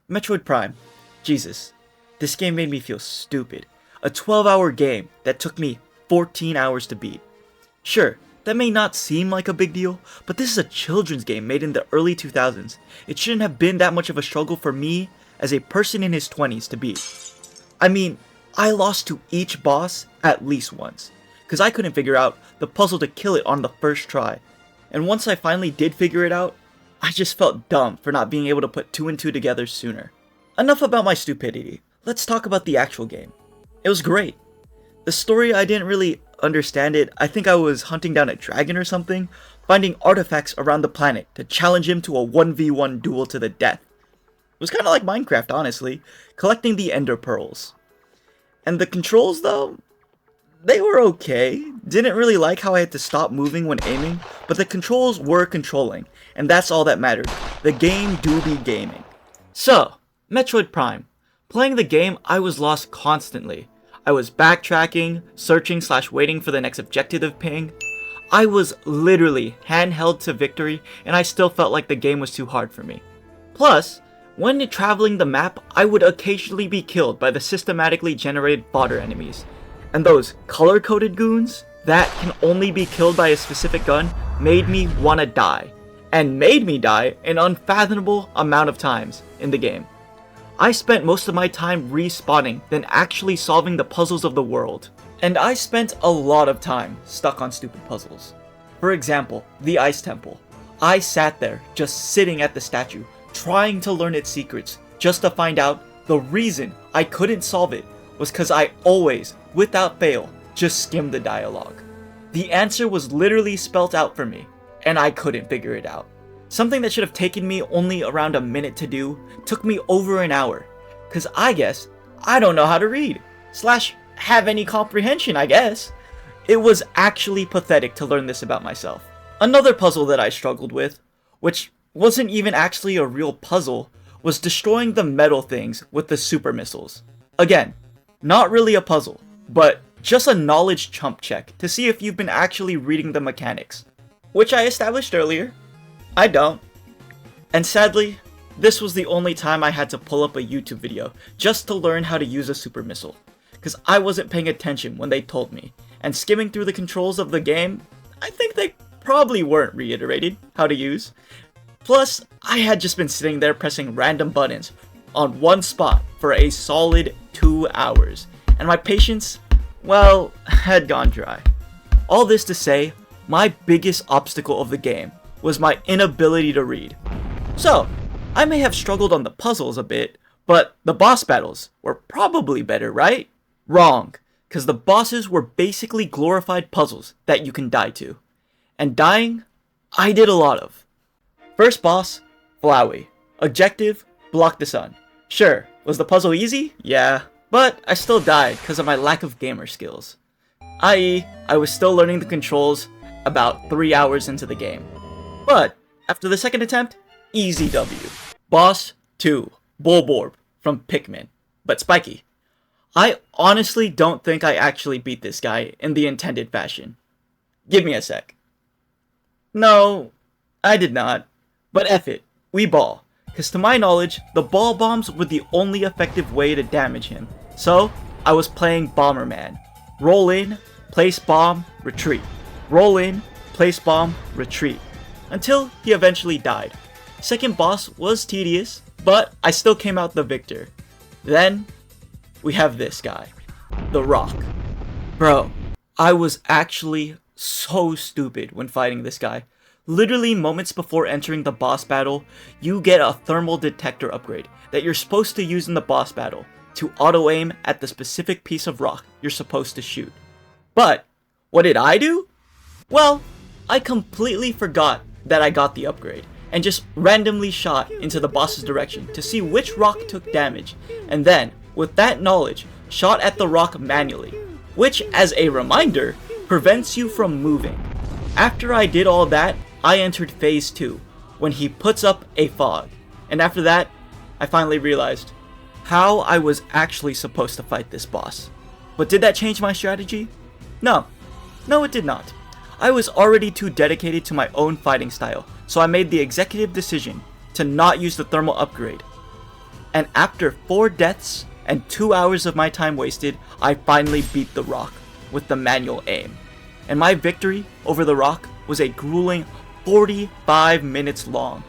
Metroid Prime. Jesus. This game made me feel stupid. A 12-hour game that took me 14 hours to beat. Sure, that may not seem like a big deal, but this is a children's game made in the early 2000s. It shouldn't have been that much of a struggle for me as a person in his 20s to beat. I mean, I lost to each boss at least once, because I couldn't figure out the puzzle to kill it on the first try. And once I finally did figure it out, I just felt dumb for not being able to put 2 and 2 together sooner. Enough about my stupidity. Let's talk about the actual game. It was great. The story, I didn't really understand it. I think I was hunting down a dragon or something, finding artifacts around the planet to challenge him to a 1v1 duel to the death. It was kind of like Minecraft, honestly, collecting the ender pearls. And the controls, though, they were okay. Didn't really like how I had to stop moving when aiming, but the controls were controlling, and that's all that mattered. The game do be gaming. So, Metroid Prime. Playing the game, I was lost constantly. I was backtracking, searching/waiting for the next objective to ping. I was literally handheld to victory, and I still felt like the game was too hard for me. Plus, when traveling the map, I would occasionally be killed by the systematically generated fodder enemies. And those color-coded goons that can only be killed by a specific gun made me want to die. And made me die an unfathomable amount of times in the game. I spent most of my time respawning than actually solving the puzzles of the world. And I spent a lot of time stuck on stupid puzzles. For example, the Ice Temple. I sat there just sitting at the statue, trying to learn its secrets, just to find out the reason I couldn't solve it was because I always, without fail, just skimmed the dialogue. The answer was literally spelt out for me, and I couldn't figure it out. Something that should have taken me only around a minute to do took me over an hour, cause I guess I don't know how to read, / have any comprehension, I guess. It was actually pathetic to learn this about myself. Another puzzle that I struggled with, which wasn't even actually a real puzzle, was destroying the metal things with the super missiles. Again, not really a puzzle, but just a knowledge chump check to see if you've been actually reading the mechanics, which I established earlier. I don't. And sadly, this was the only time I had to pull up a YouTube video just to learn how to use a super missile, because I wasn't paying attention when they told me, and skimming through the controls of the game, I think they probably weren't reiterated how to use. Plus, I had just been sitting there pressing random buttons on one spot for a solid 2 hours, and my patience, well, had gone dry. All this to say, my biggest obstacle of the game was my inability to read. So, I may have struggled on the puzzles a bit, but the boss battles were probably better, right? Wrong, because the bosses were basically glorified puzzles that you can die to. And dying, I did a lot of. First boss, Flowey. Objective, block the sun. Sure, was the puzzle easy? Yeah, but I still died because of my lack of gamer skills. I.e., I was still learning the controls about 3 hours into the game. But, after the second attempt, easy W. Boss 2, Bulborb from Pikmin, but spiky. I honestly don't think I actually beat this guy in the intended fashion. Give me a sec. No, I did not. But F it, we ball. Cause to my knowledge, the ball bombs were the only effective way to damage him. So, I was playing Bomberman. Roll in, place bomb, retreat. Roll in, place bomb, retreat. Until he eventually died. Second boss was tedious, but I still came out the victor. Then, we have this guy. The Rock. Bro, I was actually so stupid when fighting this guy. Literally moments before entering the boss battle, you get a thermal detector upgrade that you're supposed to use in the boss battle to auto-aim at the specific piece of rock you're supposed to shoot. But, what did I do? Well, I completely forgot that I got the upgrade, and just randomly shot into the boss's direction to see which rock took damage, and then, with that knowledge, shot at the rock manually, which, as a reminder, prevents you from moving. After I did all that, I entered phase 2, when he puts up a fog, and after that, I finally realized how I was actually supposed to fight this boss. But did that change my strategy? No. No, it did not. I was already too dedicated to my own fighting style, so I made the executive decision to not use the thermal upgrade. and after 4 deaths and 2 hours of my time wasted, I finally beat the rock with the manual aim. And my victory over the rock was a grueling 45 minutes long.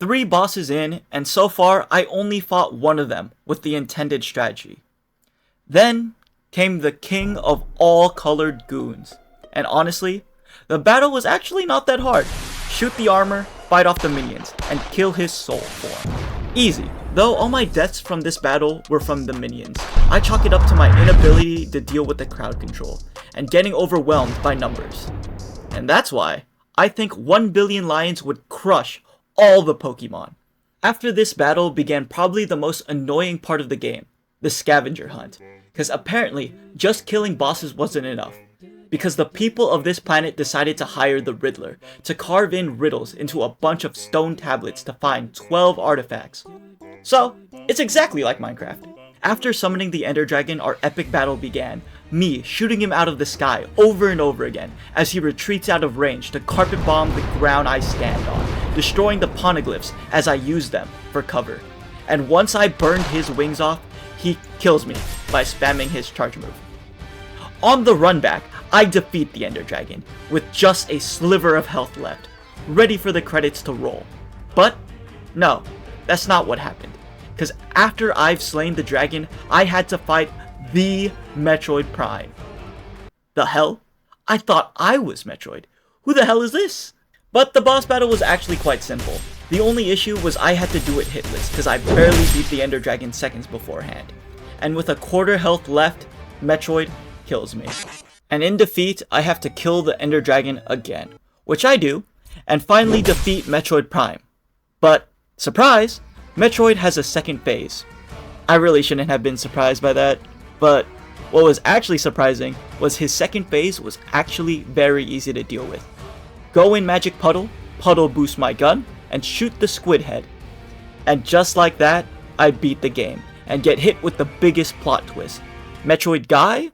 3 bosses in, and so far I only fought one of them with the intended strategy. Then came the king of all colored goons, and honestly, the battle was actually not that hard. Shoot the armor, fight off the minions, and kill his soul form. Easy, though all my deaths from this battle were from the minions. I chalk it up to my inability to deal with the crowd control, and getting overwhelmed by numbers. And that's why I think 1 billion lions would crush all the Pokemon. After this battle began probably the most annoying part of the game, the scavenger hunt, because apparently just killing bosses wasn't enough, because the people of this planet decided to hire the Riddler to carve in riddles into a bunch of stone tablets to find 12 artifacts. So, it's exactly like Minecraft. After summoning the Ender Dragon, our epic battle began, me shooting him out of the sky over and over again as he retreats out of range to carpet bomb the ground I stand on, destroying the poneglyphs as I use them for cover. And once I burned his wings off, he kills me by spamming his charge move. On the run back, I defeat the Ender Dragon with just a sliver of health left, ready for the credits to roll. But no, that's not what happened, because after I've slain the dragon, I had to fight the Metroid Prime. The hell? I thought I was Metroid. Who the hell is this? But the boss battle was actually quite simple. The only issue was I had to do it hitless because I barely beat the Ender Dragon seconds beforehand. And with a quarter health left, Metroid kills me. And in defeat, I have to kill the Ender Dragon again, which I do, and finally defeat Metroid Prime. But, surprise, Metroid has a second phase. I really shouldn't have been surprised by that, but what was actually surprising was his second phase was actually very easy to deal with. Go in Magic Puddle, Puddle boost my gun, and shoot the squid head. And just like that, I beat the game, and get hit with the biggest plot twist. Metroid Guy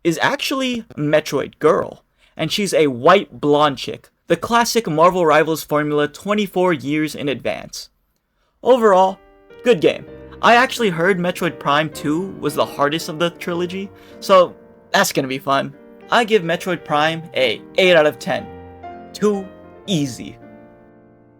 is actually Metroid Girl, and she's a white blonde chick, the classic Marvel Rivals formula 24 years in advance. Overall, good game. I actually heard Metroid Prime 2 was the hardest of the trilogy, so that's gonna be fun. I give Metroid Prime a 8 out of 10. Too easy.